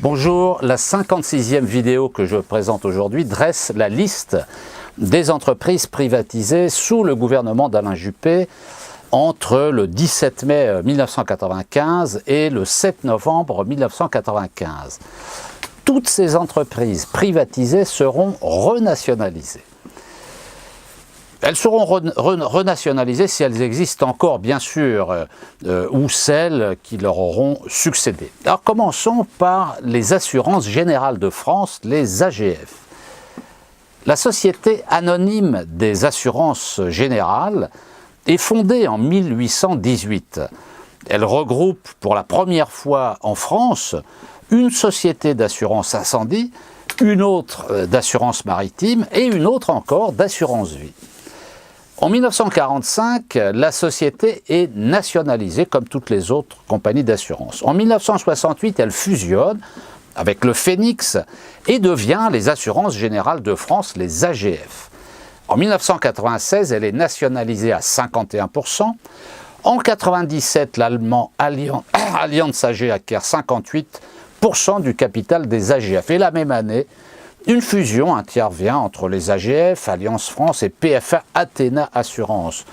Bonjour, la 56e vidéo que je présente aujourd'hui dresse la liste des entreprises privatisées sous le gouvernement d'Alain Juppé entre le 17 mai 1995 et le 7 novembre 1995. Toutes ces entreprises privatisées seront renationalisées. Elles seront renationalisées si elles existent encore, bien sûr, ou celles qui leur auront succédé. Alors commençons par les Assurances Générales de France, les AGF. La Société anonyme des assurances générales est fondée en 1818. Elle regroupe pour la première fois en France une société d'assurance incendie, une autre d'assurance maritime et une autre encore d'assurance vie. En 1945, la société est nationalisée comme toutes les autres compagnies d'assurance. En 1968, elle fusionne avec le Phoenix et devient les Assurances Générales de France, les AGF. En 1996, elle est nationalisée à 51%. En 1997, l'allemand Allianz AG acquiert 58% du capital des AGF. Et la même année, une fusion intervient entre les AGF, Allianz France et PFA Athéna Assurance.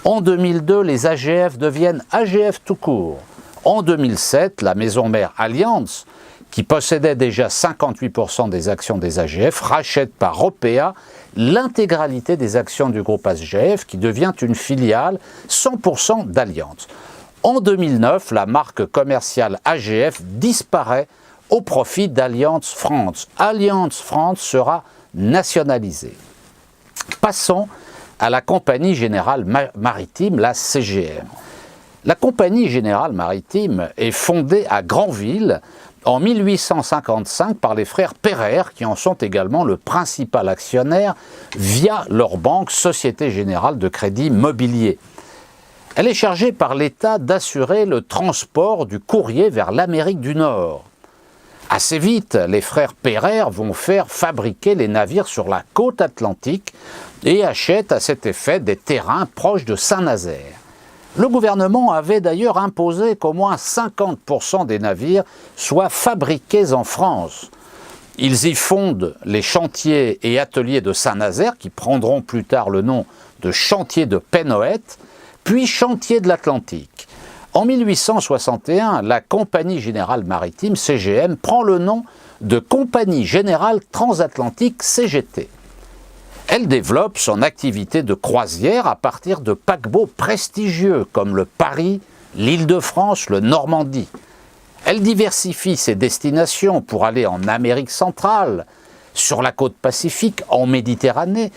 En 2002, les AGF deviennent AGF tout court. En 2007, la maison mère Allianz, qui possédait déjà 58% des actions des AGF, rachète par Orpea l'intégralité des actions du groupe AGF, qui devient une filiale 100% d'Allianz. En 2009, la marque commerciale AGF disparaît au profit d'Allianz France. Allianz France sera nationalisée. Passons à la Compagnie Générale Maritime, la CGM. La Compagnie Générale Maritime est fondée à Granville en 1855 par les frères Pereire, qui en sont également le principal actionnaire via leur banque Société Générale de Crédit Mobilier. Elle est chargée par l'État d'assurer le transport du courrier vers l'Amérique du Nord. Assez vite, les frères Pereire vont faire fabriquer les navires sur la côte atlantique et achètent à cet effet des terrains proches de Saint-Nazaire. Le gouvernement avait d'ailleurs imposé qu'au moins 50% des navires soient fabriqués en France. Ils y fondent les chantiers et ateliers de Saint-Nazaire, qui prendront plus tard le nom de chantier de Pennoët, puis chantier de l'Atlantique. En 1861, la Compagnie Générale Maritime, CGM, prend le nom de Compagnie Générale Transatlantique, CGT. Elle développe son activité de croisière à partir de paquebots prestigieux comme le Paris, l'Île-de-France, le Normandie. Elle diversifie ses destinations pour aller en Amérique centrale, sur la côte Pacifique, en Méditerranée,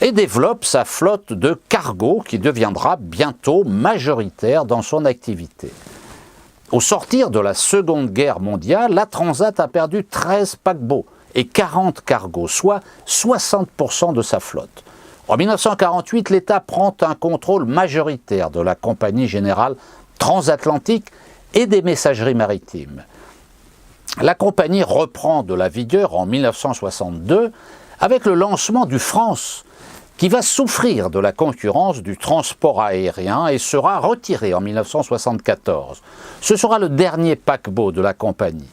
et développe sa flotte de cargo qui deviendra bientôt majoritaire dans son activité. Au sortir de la Seconde Guerre mondiale, la Transat a perdu 13 paquebots et 40 cargos, soit 60% de sa flotte. En 1948, l'État prend un contrôle majoritaire de la Compagnie Générale Transatlantique et des messageries maritimes. La compagnie reprend de la vigueur en 1962 avec le lancement du France, qui va souffrir de la concurrence du transport aérien et sera retiré en 1974. Ce sera le dernier paquebot de la compagnie.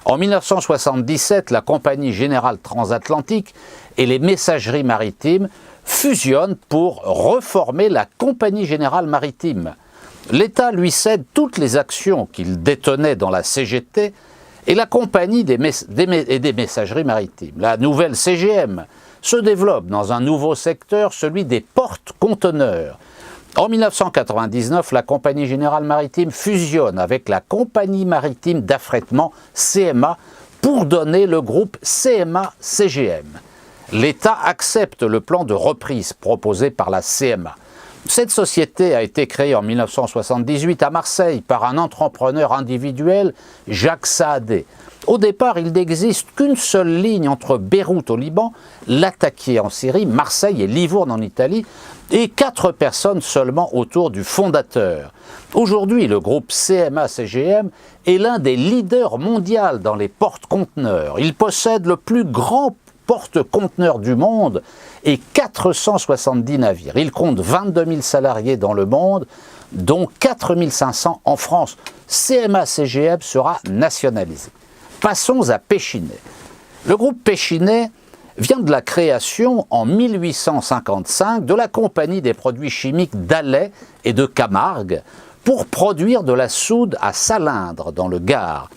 En 1977, la Compagnie Générale Transatlantique et les messageries maritimes fusionnent pour reformer la Compagnie Générale Maritime. L'État lui cède toutes les actions qu'il détenait dans la CGT et la Compagnie des messageries maritimes. La nouvelle CGM se développe dans un nouveau secteur, celui des porte-conteneurs. En 1999, la Compagnie Générale Maritime fusionne avec la Compagnie Maritime d'Affrètement, CMA, pour donner le groupe CMA-CGM. L'État accepte le plan de reprise proposé par la CMA. Cette société a été créée en 1978 à Marseille par un entrepreneur individuel, Jacques Saadé. Au départ, il n'existe qu'une seule ligne entre Beyrouth au Liban, Latakia en Syrie, Marseille et Livourne en Italie, et 4 personnes seulement autour du fondateur. Aujourd'hui, le groupe CMA-CGM est l'un des leaders mondiaux dans les porte-conteneurs. Il possède le plus grand porte-conteneurs du monde et 470 navires. Il compte 22 000 salariés dans le monde, dont 4 500 en France. CMA-CGM sera nationalisé. Passons à Péchinet. Le groupe Péchinet vient de la création en 1855 de la Compagnie des produits chimiques d'Alais et de Camargue pour produire de la soude à Salindre dans le Gard.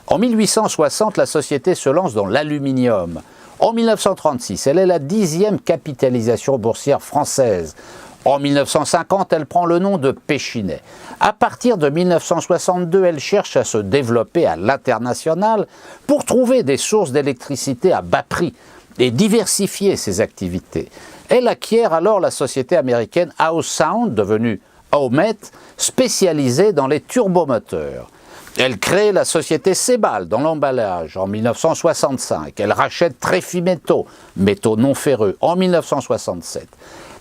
En 1860, la société se lance dans l'aluminium. En 1936, elle est la 10e capitalisation boursière française. En 1950, elle prend le nom de Péchinet. À partir de 1962, elle cherche à se développer à l'international pour trouver des sources d'électricité à bas prix et diversifier ses activités. Elle acquiert alors la société américaine Howe Sound, devenue Howmet, spécialisée dans les turbomoteurs. Elle crée la société Sebal dans l'emballage en 1965. Elle rachète Tréfimétaux, métaux non ferreux, en 1967.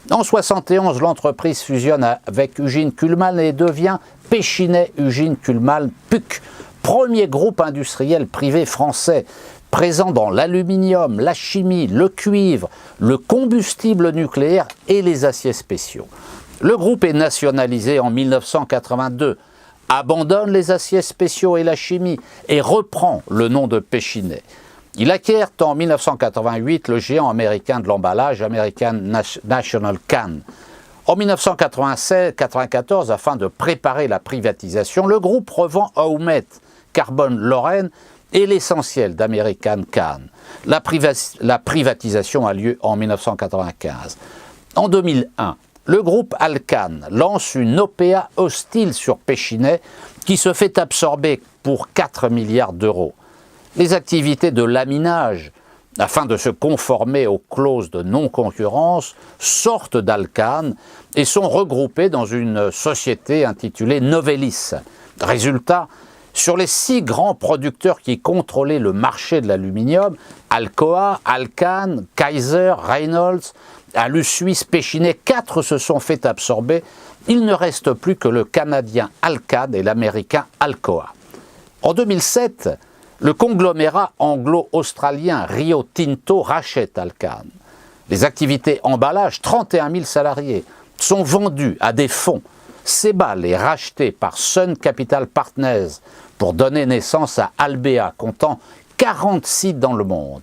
En 1971, l'entreprise fusionne avec Ugine Kuhlmann et devient Péchinet Ugine Kuhlmann PUC, premier groupe industriel privé français présent dans l'aluminium, la chimie, le cuivre, le combustible nucléaire et les aciers spéciaux. Le groupe est nationalisé en 1982, abandonne les aciers spéciaux et la chimie et reprend le nom de Péchinet. Il acquiert en 1988 le géant américain de l'emballage, American National Can. En 1994, afin de préparer la privatisation, le groupe revend Howmet, Carbone Lorraine et l'essentiel d'American Can. La privatisation a lieu en 1995. En 2001, le groupe Alcan lance une OPA hostile sur Péchinet qui se fait absorber pour 4 milliards d'euros. Les activités de laminage, afin de se conformer aux clauses de non-concurrence, sortent d'Alcan et sont regroupées dans une société intitulée Novelis. Résultat, sur les 6 grands producteurs qui contrôlaient le marché de l'aluminium, Alcoa, Alcan, Kaiser, Reynolds, Alu Suisse, Péchinet, 4 se sont fait absorber. Il ne reste plus que le Canadien Alcan et l'Américain Alcoa. En 2007, le conglomérat anglo-australien Rio Tinto rachète Alcan. Les activités emballage, 31 000 salariés, sont vendues à des fonds. Sebal est racheté par Sun Capital Partners pour donner naissance à Albéa, comptant 40 sites dans le monde.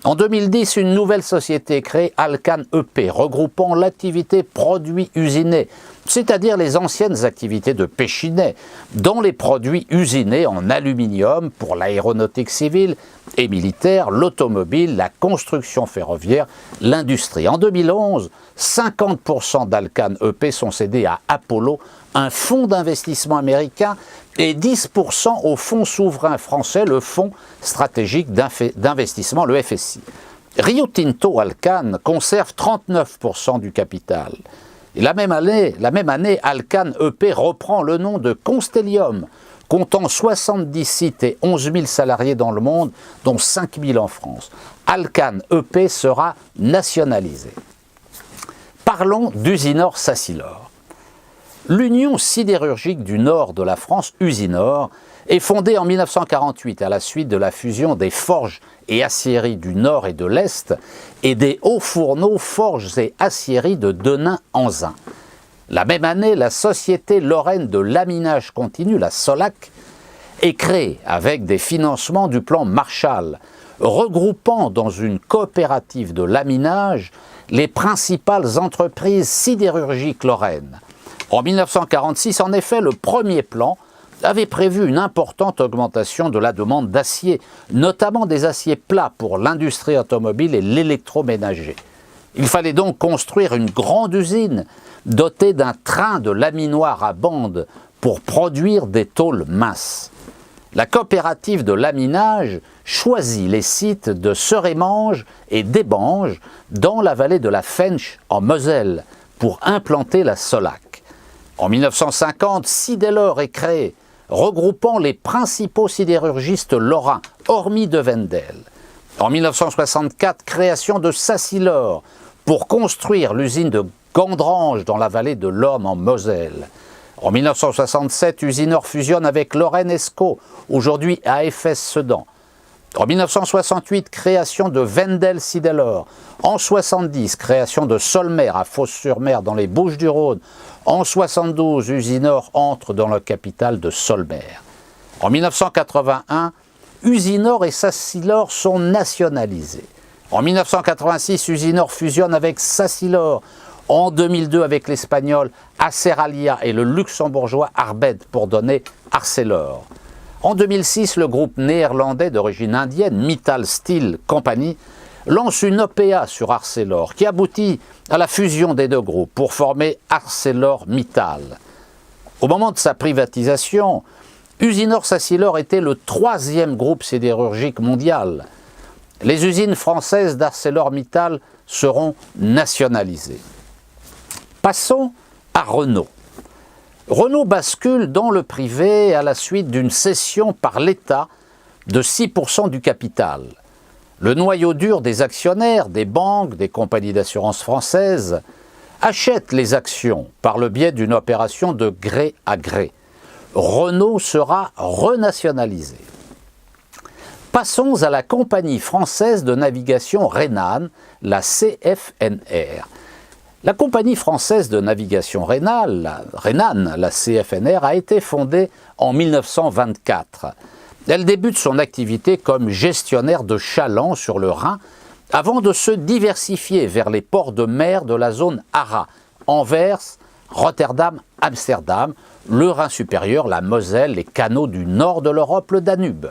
En 2010, une nouvelle société est créée, Alcan EP, regroupant l'activité produits usinés, c'est-à-dire les anciennes activités de Péchinet, dont les produits usinés en aluminium pour l'aéronautique civile et militaire, l'automobile, la construction ferroviaire, l'industrie. En 2011, 50% d'Alcan EP sont cédés à Apollo, un fonds d'investissement américain, et 10% au fonds souverain français, le Fonds stratégique d'investissement, le FSI. Rio Tinto Alcan conserve 39% du capital. Et la même année, Alcan EP reprend le nom de Constellium, comptant 70 sites et 11 000 salariés dans le monde, dont 5 000 en France. Alcan EP sera nationalisé. Parlons d'Usinor Sacilor. L'Union sidérurgique du nord de la France, Usinor, est fondée en 1948 à la suite de la fusion des forges et aciéries du nord et de l'est et des hauts fourneaux forges et aciéries de Denain-Anzin. La même année, la Société Lorraine de laminage continu, la SOLAC, est créée avec des financements du plan Marshall, regroupant dans une coopérative de laminage les principales entreprises sidérurgiques lorraines. En 1946, en effet, le premier plan avait prévu une importante augmentation de la demande d'acier, notamment des aciers plats pour l'industrie automobile et l'électroménager. Il fallait donc construire une grande usine dotée d'un train de laminoir à bande pour produire des tôles minces. La coopérative de laminage choisit les sites de Serémange et d'Ébange dans la vallée de la Fensch en Moselle pour implanter la SOLAC. En 1950, Sidelor est créé, regroupant les principaux sidérurgistes lorrains, hormis de Wendel. En 1964, création de Sacilor pour construire l'usine de Gandrange dans la vallée de l'Homme en Moselle. En 1967, Usinor fusionne avec Lorraine Esco, aujourd'hui AFS Sedan. En 1968, création de Wendel Sidelor. En 1970, création de Solmer à Fos-sur-Mer dans les Bouches-du-Rhône. En 1972, Usinor entre dans le capital de Solmer. En 1981, Usinor et Sassilor sont nationalisés. En 1986, Usinor fusionne avec Sassilor. En 2002, avec l'espagnol Aceralia et le luxembourgeois Arbed pour donner Arcelor. En 2006, le groupe néerlandais d'origine indienne Mittal Steel Company lance une OPA sur Arcelor qui aboutit à la fusion des deux groupes pour former ArcelorMittal. Au moment de sa privatisation, Usinor-Sassilor était le troisième groupe sidérurgique mondial. Les usines françaises d'ArcelorMittal seront nationalisées. Passons à Renault. Renault bascule dans le privé à la suite d'une cession par l'État de 6% du capital. Le noyau dur des actionnaires, des banques, des compagnies d'assurance françaises, achète les actions par le biais d'une opération de gré à gré. Renault sera renationalisé. Passons à la compagnie française de navigation Rhénane, la CFNR. La compagnie française de navigation Rhénane, la CFNR, a été fondée en 1924. Elle débute son activité comme gestionnaire de chalands sur le Rhin avant de se diversifier vers les ports de mer de la zone ARA, Anvers, Rotterdam, Amsterdam, le Rhin supérieur, la Moselle, les canaux du nord de l'Europe, le Danube.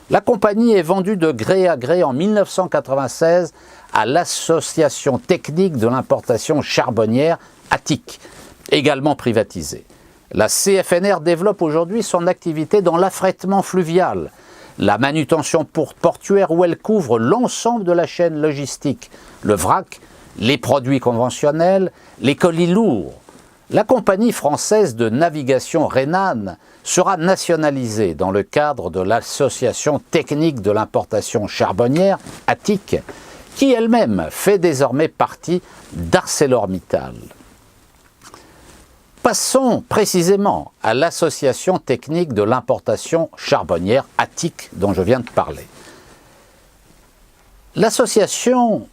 La compagnie est vendue de gré à gré en 1996 à l'Association technique de l'importation charbonnière ATIC, également privatisée. La CFNR développe aujourd'hui son activité dans l'affrètement fluvial, la manutention portuaire où elle couvre l'ensemble de la chaîne logistique, le vrac, les produits conventionnels, les colis lourds. La compagnie française de navigation Rhénane sera nationalisée dans le cadre de l'Association technique de l'importation charbonnière, ATIC, qui elle-même fait désormais partie d'ArcelorMittal. Passons précisément à l'Association technique de l'importation charbonnière, ATIC, dont je viens de parler. L'Association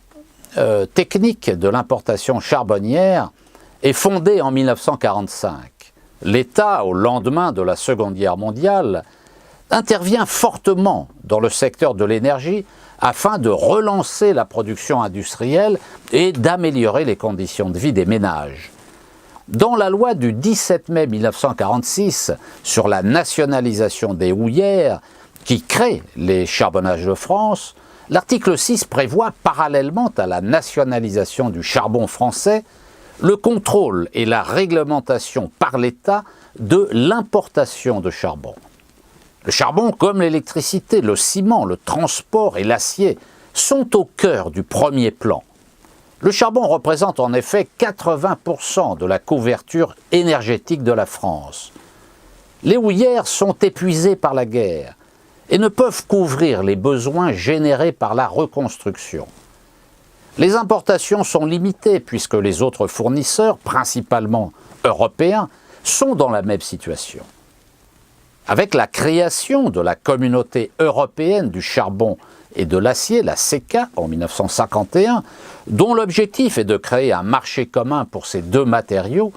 technique de l'importation charbonnière est fondée en 1945. L'État, au lendemain de la Seconde Guerre mondiale, intervient fortement dans le secteur de l'énergie afin de relancer la production industrielle et d'améliorer les conditions de vie des ménages. Dans la loi du 17 mai 1946 sur la nationalisation des houillères, qui crée les Charbonnages de France, l'article 6 prévoit, parallèlement à la nationalisation du charbon français, le contrôle et la réglementation par l'État de l'importation de charbon. Le charbon, comme l'électricité, le ciment, le transport et l'acier, sont au cœur du premier plan. Le charbon représente en effet 80% de la couverture énergétique de la France. Les houillères sont épuisées par la guerre et ne peuvent couvrir les besoins générés par la reconstruction. Les importations sont limitées puisque les autres fournisseurs, principalement européens, sont dans la même situation. Avec la création de la Communauté européenne du charbon et de l'acier, la CECA, en 1951, dont l'objectif est de créer un marché commun pour ces deux matériaux,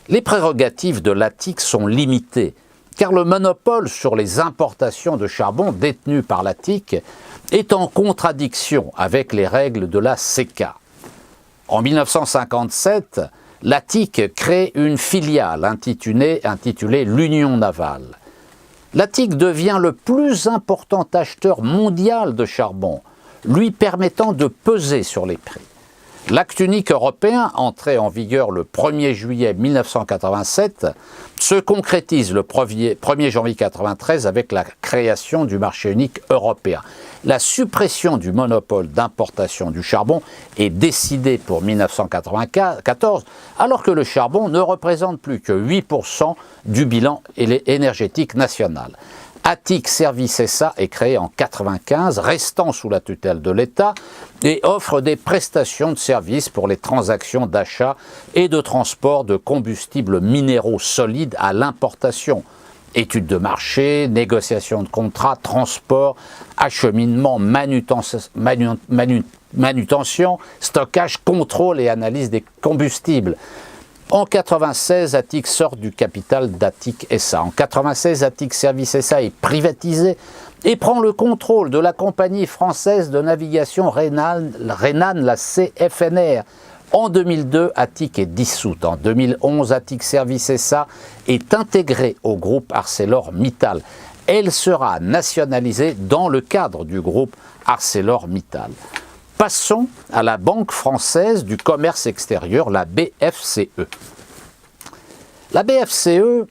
les prérogatives de l'ATIC sont limitées, car le monopole sur les importations de charbon détenu par l'ATIC est en contradiction avec les règles de la CECA. En 1957, l'ATIC crée une filiale intitulée l'Union navale. L'ATIC devient le plus important acheteur mondial de charbon, lui permettant de peser sur les prix. L'acte unique européen, entré en vigueur le 1er juillet 1987, se concrétise le 1er janvier 1993 avec la création du marché unique européen. La suppression du monopole d'importation du charbon est décidée pour 1994, alors que le charbon ne représente plus que 8% du bilan énergétique national. ATIC Services SA est créé en 1995, restant sous la tutelle de l'État, et offre des prestations de services pour les transactions d'achat et de transport de combustibles minéraux solides à l'importation. Études de marché, négociation de contrats, transport, acheminement, manutention, stockage, contrôle et analyse des combustibles. En 96, Attic sort du capital d'Attic SA. En 96, Attic Services SA est privatisé et prend le contrôle de la compagnie française de navigation rhénane, la CFNR. En 2002, Attic est dissoute. En 2011, Attic Services SA est intégrée au groupe ArcelorMittal. Elle sera nationalisée dans le cadre du groupe ArcelorMittal. Passons à la Banque française du commerce extérieur, la BFCE. La BFCE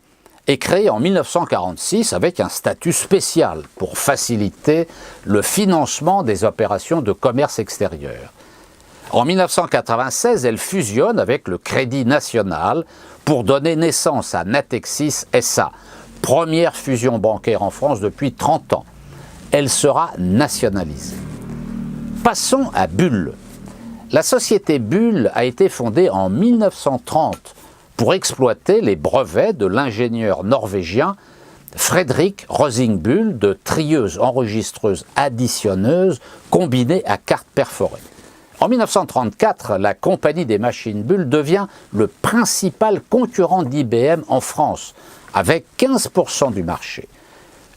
est créée en 1946 avec un statut spécial pour faciliter le financement des opérations de commerce extérieur. En 1996, elle fusionne avec le Crédit National pour donner naissance à Natixis SA, première fusion bancaire en France depuis 30 ans. Elle sera nationalisée. Passons à Bull. La société Bull a été fondée en 1930 pour exploiter les brevets de l'ingénieur norvégien Fredrik Rosing Bull de trieuse enregistreuse additionneuse combinée à carte perforée. En 1934, la compagnie des machines Bull devient le principal concurrent d'IBM en France, avec 15% du marché.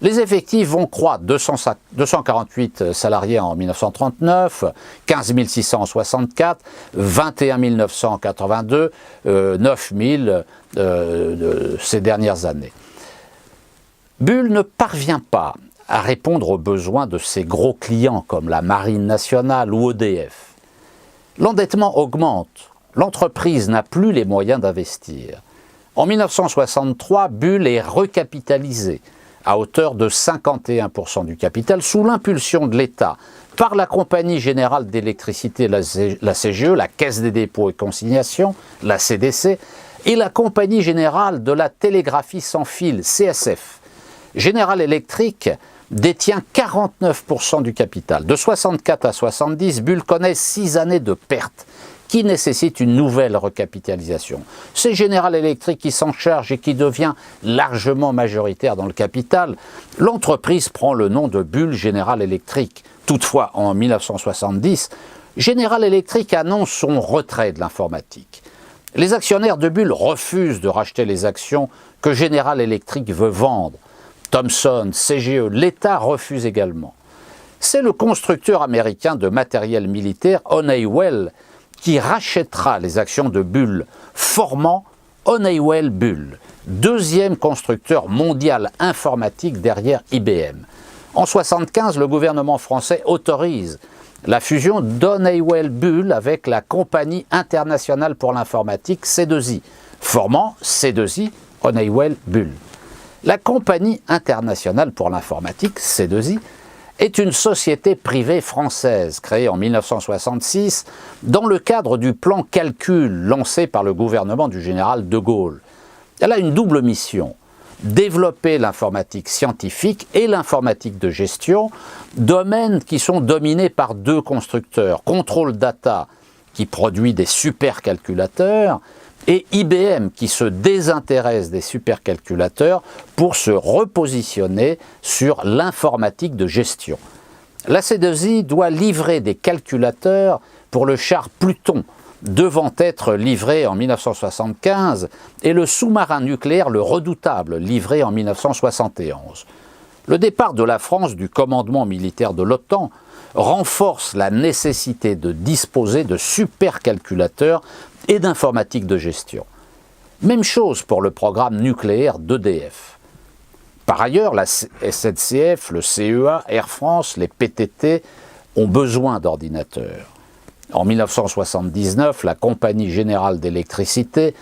Les effectifs vont croître, 248 salariés en 1939, 15 600 en 1964, 21 982, 9 000 ces dernières années. Bull ne parvient pas à répondre aux besoins de ses gros clients comme la Marine nationale ou EDF. L'endettement augmente, l'entreprise n'a plus les moyens d'investir. En 1963, Bull est recapitalisé à hauteur de 51% du capital sous l'impulsion de l'État par la Compagnie Générale d'Électricité, la CGE, la Caisse des dépôts et consignations, la CDC, et la Compagnie Générale de la Télégraphie sans fil, CSF. General Electric détient 49% du capital. De 64 à 70, Bull connaît 6 années de pertes qui nécessitent une nouvelle recapitalisation. C'est General Electric qui s'en charge et qui devient largement majoritaire dans le capital. L'entreprise prend le nom de Bull General Electric. Toutefois, en 1970, General Electric annonce son retrait de l'informatique. Les actionnaires de Bull refusent de racheter les actions que General Electric veut vendre. Thomson, CGE, l'État refuse également. C'est le constructeur américain de matériel militaire Honeywell qui rachètera les actions de Bull, formant Honeywell Bull, deuxième constructeur mondial informatique derrière IBM. En 1975, le gouvernement français autorise la fusion d'Honeywell Bull avec la Compagnie internationale pour l'informatique C2I, formant C2I Honeywell Bull. La Compagnie internationale pour l'informatique C2I est une société privée française créée en 1966 dans le cadre du plan Calcul lancé par le gouvernement du général de Gaulle. Elle a une double mission: développer l'informatique scientifique et l'informatique de gestion, domaines qui sont dominés par deux constructeurs, Control Data qui produit des supercalculateurs et IBM qui se désintéresse des supercalculateurs pour se repositionner sur l'informatique de gestion. La C2I doit livrer des calculateurs pour le char Pluton, devant être livré en 1975, et le sous-marin nucléaire Le Redoutable, livré en 1971. Le départ de la France du commandement militaire de l'OTAN renforce la nécessité de disposer de supercalculateurs et d'informatique de gestion. Même chose pour le programme nucléaire d'EDF. Par ailleurs, la SNCF, le CEA, Air France, les PTT ont besoin d'ordinateurs. En 1979, la Compagnie Générale d'Électricité,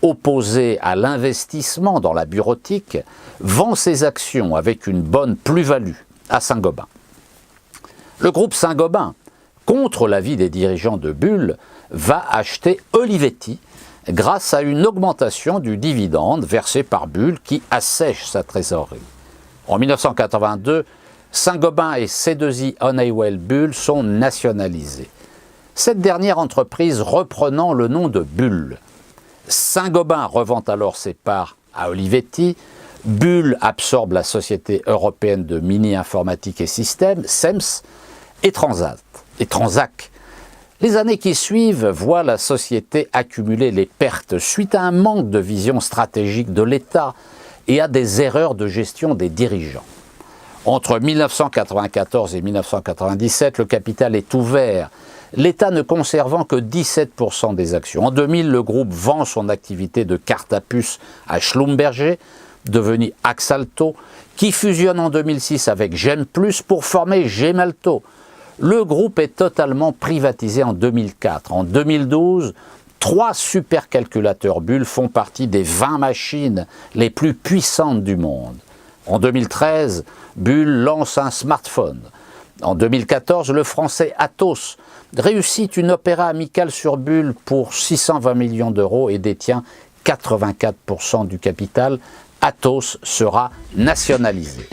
opposée à l'investissement dans la bureautique, vend ses actions avec une bonne plus-value à Saint-Gobain. Le groupe Saint-Gobain, contre l'avis des dirigeants de Bull, va acheter Olivetti grâce à une augmentation du dividende versé par Bull qui assèche sa trésorerie. En 1982, Saint-Gobain et C2I Honeywell Bull sont nationalisés. Cette dernière entreprise reprenant le nom de Bull. Saint-Gobain revend alors ses parts à Olivetti, Bull absorbe la société européenne de mini-informatique et systèmes, SEMS, et Transac. Les années qui suivent voient la société accumuler les pertes suite à un manque de vision stratégique de l'État et à des erreurs de gestion des dirigeants. Entre 1994 et 1997, le capital est ouvert, l'État ne conservant que 17% des actions. En 2000, le groupe vend son activité de carte à puce à Schlumberger, devenu Axalto, qui fusionne en 2006 avec Genplus pour former Gemalto. Le groupe est totalement privatisé en 2004. En 2012, 3 supercalculateurs Bull font partie des 20 machines les plus puissantes du monde. En 2013, Bull lance un smartphone. En 2014, le français Atos réussit une opéra amicale sur Bull pour 620 millions d'euros et détient 84% du capital. Atos sera nationalisé.